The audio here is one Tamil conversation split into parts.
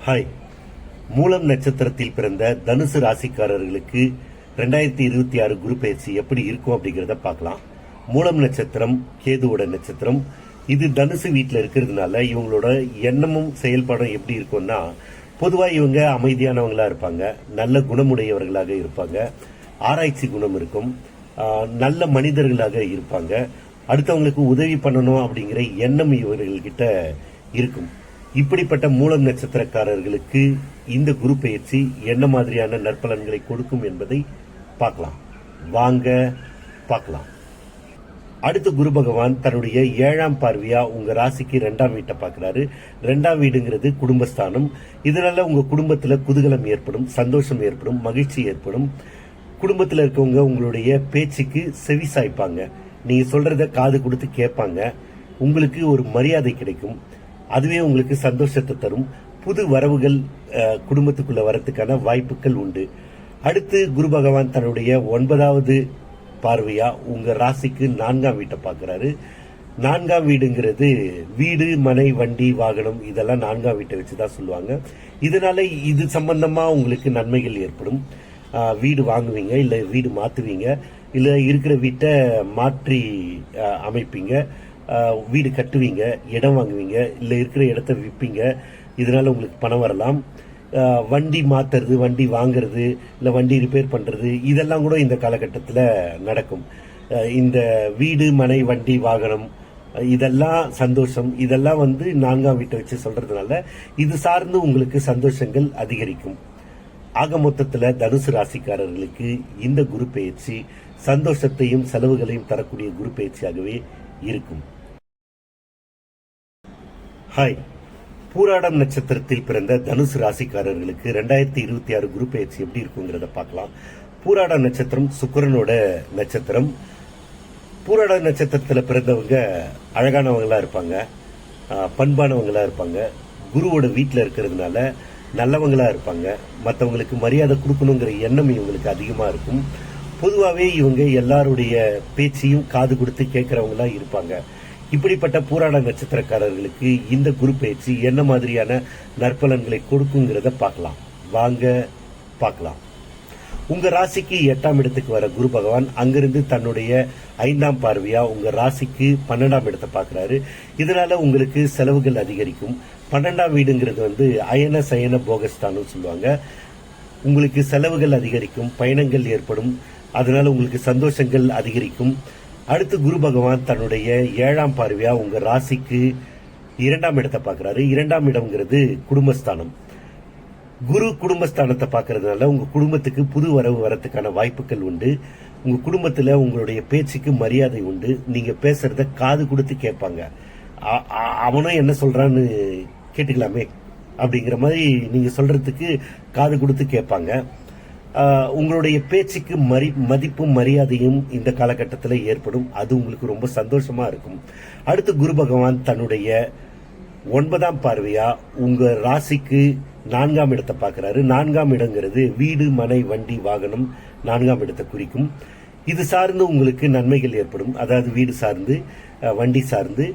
ஹாய். மூலம் நட்சத்திரத்தில் பிறந்த தனுசு ராசிக்காரர்களுக்கு 2026 குரு பயிற்சி எப்படி இருக்கும் அப்படிங்கறத பார்க்கலாம். மூலம் நட்சத்திரம் கேதுவோட நட்சத்திரம். இது தனுசு வீட்டில் இருக்கிறதுனால இவங்களோட எண்ணமும் செயல்பாடும் எப்படி இருக்கும்னா, பொதுவா இவங்க அமைதியானவங்களா இருப்பாங்க, நல்ல குணமுடையவர்களாக இருப்பாங்க, ஆராய்ச்சி குணம் இருக்கும், நல்ல மனிதர்களாக இருப்பாங்க, அடுத்தவங்களுக்கு உதவி பண்ணணும் அப்படிங்கிற எண்ணம் இவர்கள்கிட்ட இருக்கும். இப்படிப்பட்ட மூலம் நட்சத்திரக்காரர்களுக்கு இந்த குரு பயிற்சி என்ன மாதிரியான நற்பலன்களை கொடுக்கும் என்பதை பார்க்கலாம். வாங்க பார்க்கலாம். அடுத்து குரு பகவான் தன்னுடைய 7ஆம் பார்வையா உங்க ராசிக்கு 2ஆம் வீட்டை பார்க்கிறாரு. 2ஆம் வீடுங்கிறது குடும்பஸ்தானம். இதனால உங்க குடும்பத்துல குதூகலம் ஏற்படும், சந்தோஷம் ஏற்படும், மகிழ்ச்சி ஏற்படும். குடும்பத்துல இருக்கவங்க உங்களுடைய பேச்சுக்கு செவி சாய்ப்பாங்க, நீங்க சொல்றத காது கொடுத்து கேட்பாங்க, உங்களுக்கு ஒரு மரியாதை கிடைக்கும். அதுவே உங்களுக்கு சந்தோஷத்தை தரும். புது வரவுகள் குடும்பத்துக்குள்ள வரத்துக்கான வாய்ப்புகள் உண்டு. அடுத்து குரு பகவான் தன்னுடைய 9வது பார்வையா உங்க ராசிக்கு 4ஆம் வீட்டை பார்க்கிறாரு. 4ஆம் வீடுங்கிறது வீடு, மனை, வண்டி, வாகனம், இதெல்லாம் 4ஆம் வீட்டை வச்சுதான் சொல்லுவாங்க. இதனால இது சம்பந்தமா உங்களுக்கு நன்மைகள் ஏற்படும். வீடு வாங்குவீங்க, இல்ல வீடு மாத்துவீங்க, இல்ல இருக்கிற வீட்டை மாற்றி அமைப்பீங்க, வீடு கட்டுவீங்க, இடம் வாங்குவீங்க, இல்ல இருக்கிற இடத்த விற்பீங்க. இதனால உங்களுக்கு பணம் வரலாம். வண்டி மாத்துறது, வண்டி வாங்குறது, இல்ல வண்டி ரிப்பேர் பண்றது, இதெல்லாம் கூட இந்த காலகட்டத்தில் நடக்கும். இந்த வீடு, மனை, வண்டி, வாகனம், இதெல்லாம் சந்தோஷம். இதெல்லாம் 4ஆம் வீட்டை வச்சு சொல்றதுனால இது சார்ந்து உங்களுக்கு சந்தோஷங்கள் அதிகரிக்கும். ஆக மொத்தத்தில் தனுசு ராசிக்காரர்களுக்கு இந்த குரு பயிற்சி சந்தோஷத்தையும் செலவுகளையும் தரக்கூடிய குரு பயிற்சியாகவே இருக்கும். ஹாய். பூராடம் நட்சத்திரத்தில் பிறந்த தனுசு ராசிக்காரர்களுக்கு 2026 குரு பயிற்சி எப்படி இருக்குங்கிறத பார்க்கலாம். பூராடம் நட்சத்திரம் சுக்கிரனோட நட்சத்திரம். பூராட நட்சத்திரத்தில் பிறந்தவங்க அழகானவங்களா இருப்பாங்க, பண்பானவங்களா இருப்பாங்க, குருவோட வீட்டில் இருக்கிறதுனால நல்லவங்களா இருப்பாங்க, மற்றவங்களுக்கு மரியாதை கொடுக்கணுங்கிற எண்ணம் இவங்களுக்கு அதிகமா இருக்கும். பொதுவாகவே இவங்க எல்லாருடைய பேச்சையும் காது கொடுத்து கேட்கறவங்களா இருப்பாங்க. இப்படிப்பட்ட பூராட நட்சத்திரக்காரர்களுக்கு இந்த குரு பயிற்சி என்ன மாதிரியான நற்பலன்களை கொடுக்குங்கிறத பார்க்கலாம். வாங்க பார்க்கலாம். உங்க ராசிக்கு 8ஆம் இடத்துக்கு வர குரு பகவான் அங்கிருந்து தன்னுடைய 5ஆம் பார்வையா உங்க ராசிக்கு 12ஆம் இடத்தை பார்க்கிறாரு. இதனால உங்களுக்கு செலவுகள் அதிகரிக்கும். 12ஆம் வீடுங்கிறது அயன சயன போகஸ்தானம் சொல்லுவாங்க. உங்களுக்கு செலவுகள் அதிகரிக்கும், பயணங்கள் ஏற்படும், அதனால உங்களுக்கு சந்தோஷங்கள் அதிகரிக்கும். அடுத்து குரு பகவான் தன்னுடைய 7ஆம் பார்வையா உங்க ராசிக்கு 2ஆம் இடத்தை பார்க்கிறாரு. 2ஆம் இடம்ங்கிறது குடும்பஸ்தானம். குரு குடும்பஸ்தானத்தை பார்க்கறதுனால உங்க குடும்பத்துக்கு புது வரவு வரத்துக்கான வாய்ப்புகள் உண்டு. உங்க குடும்பத்துல உங்களுடைய பேச்சுக்கு மரியாதை உண்டு. நீங்க பேசுறத காது கொடுத்து கேட்பாங்க. அவனும் என்ன சொல்றான்னு கேட்டுக்கலாமே அப்படிங்கிற மாதிரி நீங்க சொல்றதுக்கு காது கொடுத்து கேட்பாங்க. உங்களுடைய பேச்சுக்கு மதிப்பும் மரியாதையும் இந்த காலகட்டத்தில் ஏற்படும். அது உங்களுக்கு ரொம்ப சந்தோஷமா இருக்கும். அடுத்து குரு பகவான் தன்னுடைய 9ஆம் பார்வையா உங்க ராசிக்கு 4ஆம் இடத்தை பார்க்கிறாரு. 4ஆம் இடங்கிறது வீடு, மனை, வண்டி, வாகனம், 4ஆம் இடத்தை குறிக்கும். இது சார்ந்து உங்களுக்கு நன்மைகள் ஏற்படும். அதாவது வீடு சார்ந்து, வண்டி சார்ந்து,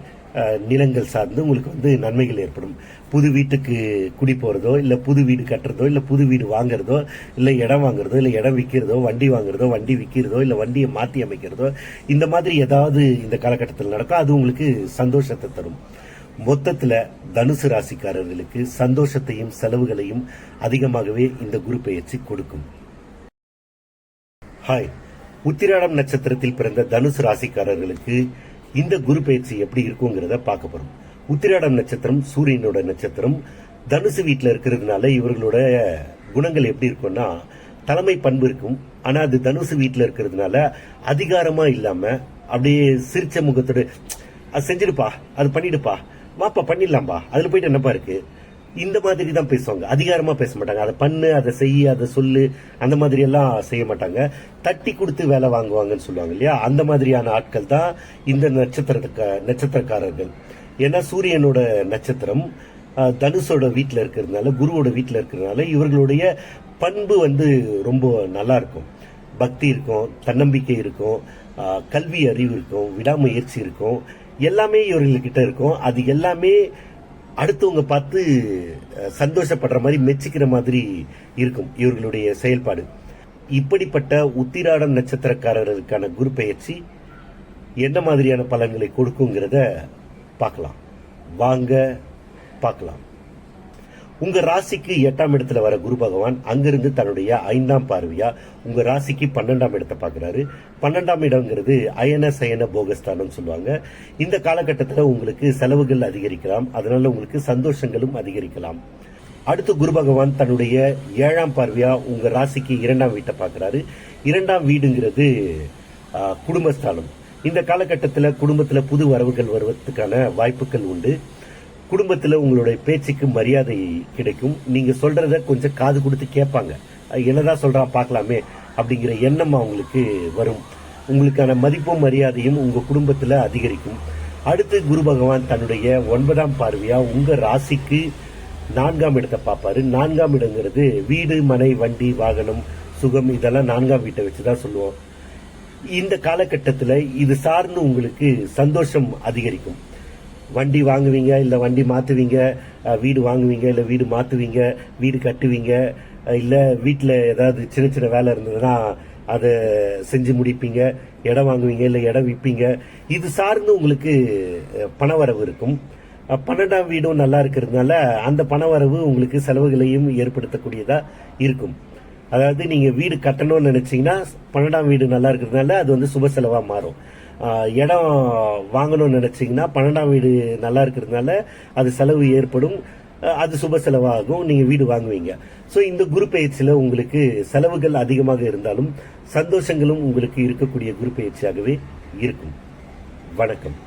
நிலங்கள் சார்ந்து உங்களுக்கு நன்மைகள் ஏற்படும். புது வீட்டுக்கு குடி போறதோ, இல்ல புது வீடு கட்டுறதோ, இல்ல புது வீடு வாங்குறதோ, இல்ல இடம் வாங்குறதோ, இல்ல இடம் விற்கிறதோ, வண்டி வாங்குறதோ, வண்டி விற்கிறதோ, இல்ல வண்டியை மாத்தி அமைக்கிறதோ, இந்த மாதிரி ஏதாவது இந்த காலகட்டத்தில் நடக்கும். அது உங்களுக்கு சந்தோஷத்தை தரும். மொத்தத்துல தனுசு ராசிக்காரர்களுக்கு சந்தோஷத்தையும் செலவுகளையும் அதிகமாகவே இந்த குரு பயிற்சி கொடுக்கும். ஹாய். உத்திராடம் நட்சத்திரத்தில் பிறந்த தனுசு ராசிக்காரர்களுக்கு இந்த குரு பயிற்சி எப்படி இருக்குங்கிறத பார்க்க போறோம். உத்திராடம் நட்சத்திரம் சூரியனோட நட்சத்திரம். தனுசு வீட்டில் இருக்கிறதுனால இவர்களோட குணங்கள் எப்படி இருக்கும்னா, தலைமை பண்பு இருக்கும். ஆனா அது தனுசு வீட்டில் இருக்கிறதுனால அதிகாரமா இல்லாம அப்படியே சிரிச்ச முகத்தோட அது செஞ்சிருப்பா, அது பண்ணிடுப்பா, வாப்பா பண்ணிடலாம்பா, அதுல போயிட்டு என்னப்பா இருக்கு, இந்த மாதிரி தான் பேசுவாங்க. அதிகாரமா பேச மாட்டாங்க. அதை பண்ணு, அதை செய்ய, அதை சொல்லு, அந்த மாதிரி எல்லாம் செய்ய மாட்டாங்க. தட்டி கொடுத்து வேலை வாங்குவாங்கன்னு சொல்லுவாங்க இல்லையா, அந்த மாதிரியான ஆட்கள் தான் இந்த நட்சத்திரக்காரர்கள். ஏன்னா சூரியனோட நட்சத்திரம் தனுஷோட வீட்டில் இருக்கிறதுனால, குருவோட வீட்டில் இருக்கிறதுனால இவர்களுடைய பண்பு ரொம்ப நல்லா இருக்கும். பக்தி இருக்கும், தன்னம்பிக்கை இருக்கும், கல்வி அறிவு இருக்கும், விடாமுயற்சி இருக்கும், எல்லாமே இவர்கள்கிட்ட இருக்கும். அது எல்லாமே அடுத்தவங்க பார்த்து சந்தோஷப்படுற மாதிரி மெச்சிக்கிற மாதிரி இருக்கும் இவர்களுடைய செயல்பாடு. இப்படிப்பட்ட உத்திராடம் நட்சத்திரக்காரர்களுக்கான குரு பெயர்ச்சி என்ன மாதிரியான பலன்களை கொடுக்குங்கிறத பார்க்கலாம். வாங்க பார்க்கலாம். உங்க ராசிக்கு 8ஆம் இடத்துல வர குரு பகவான் அங்கிருந்து தன்னுடைய 5ஆம் பார்வையா உங்க ராசிக்கு 12ஆம் இடத்தை பாக்குறாரு. 12ஆம் இடம்ங்கிறது அயன சயன போகஸ்தானம் சொல்லுவாங்க. இந்த காலகட்டத்தில் உங்களுக்கு செலவுகள் அதிகரிக்கலாம், அதனால உங்களுக்கு சந்தோஷங்களும் அதிகரிக்கலாம். அடுத்து குரு பகவான் தன்னுடைய 7ஆம் பார்வையா உங்க ராசிக்கு 2ஆம் வீட்டை பாக்குறாரு. 2ஆம் வீடுங்கிறது குடும்பஸ்தானம். இந்த காலகட்டத்தில் குடும்பத்துல புது வரவுகள் வருவதற்கான வாய்ப்புகள் உண்டு. குடும்பத்துல உங்களுடைய பேச்சுக்கு மரியாதை கிடைக்கும். நீங்க சொல்றத கொஞ்சம் காது கொடுத்து கேட்பாங்க. என்னதான் சொல்றான் பார்க்கலாமே அப்படிங்கிற எண்ணம் அவங்களுக்கு வரும். உங்களுக்கான மதிப்பும் மரியாதையும் உங்க குடும்பத்துல அதிகரிக்கும். அடுத்து குரு பகவான் தன்னுடைய 9ஆம் பார்வையா உங்க ராசிக்கு 4ஆம் இடத்தை பார்ப்பாரு. 4ஆம் இடங்கிறது வீடு, மனை, வண்டி, வாகனம், சுகம், இதெல்லாம் 4ஆம் வீட்டை வச்சுதான் சொல்லுவோம். இந்த காலகட்டத்துல இது சார்ந்து உங்களுக்கு சந்தோஷம் அதிகரிக்கும். வண்டி வாங்குவீங்க, இல்ல வண்டி மாத்துவீங்க, வீடு வாங்குவீங்க, இல்ல வீடு மாத்துவீங்க, வீடு கட்டுவீங்க, இல்ல வீட்டுல ஏதாவது சின்ன சின்ன வேலை இருந்ததுன்னா அதை செஞ்சு முடிப்பீங்க, இடம் வாங்குவீங்க, இல்ல இடம் விற்பீங்க. இது சார்ந்து உங்களுக்கு பணவரவு இருக்கும். 12ஆம் வீடும் நல்லா இருக்கிறதுனால அந்த பணவரவு உங்களுக்கு செலவுகளையும் ஏற்படுத்தக்கூடியதா இருக்கும். அதாவது நீங்க வீடு கட்டணும்னு நினைச்சீங்கன்னா 12ஆம் வீடு நல்லா இருக்கிறதுனால அது வந்து சுப செலவா மாறும். இடம் வாங்கணும்னு நினைச்சீங்கன்னா 12ஆம் வீடு நல்லா இருக்கிறதுனால அது செலவு ஏற்படும், அது சுப செலவாகும், நீங்க வீடு வாங்குவீங்க. சோ இந்த குரு பெயர்ச்சியில உங்களுக்கு செலவுகள் அதிகமாக இருந்தாலும் சந்தோஷங்களும் உங்களுக்கு இருக்கக்கூடிய குரு பெயர்ச்சியாகவே இருக்கும். வணக்கம்.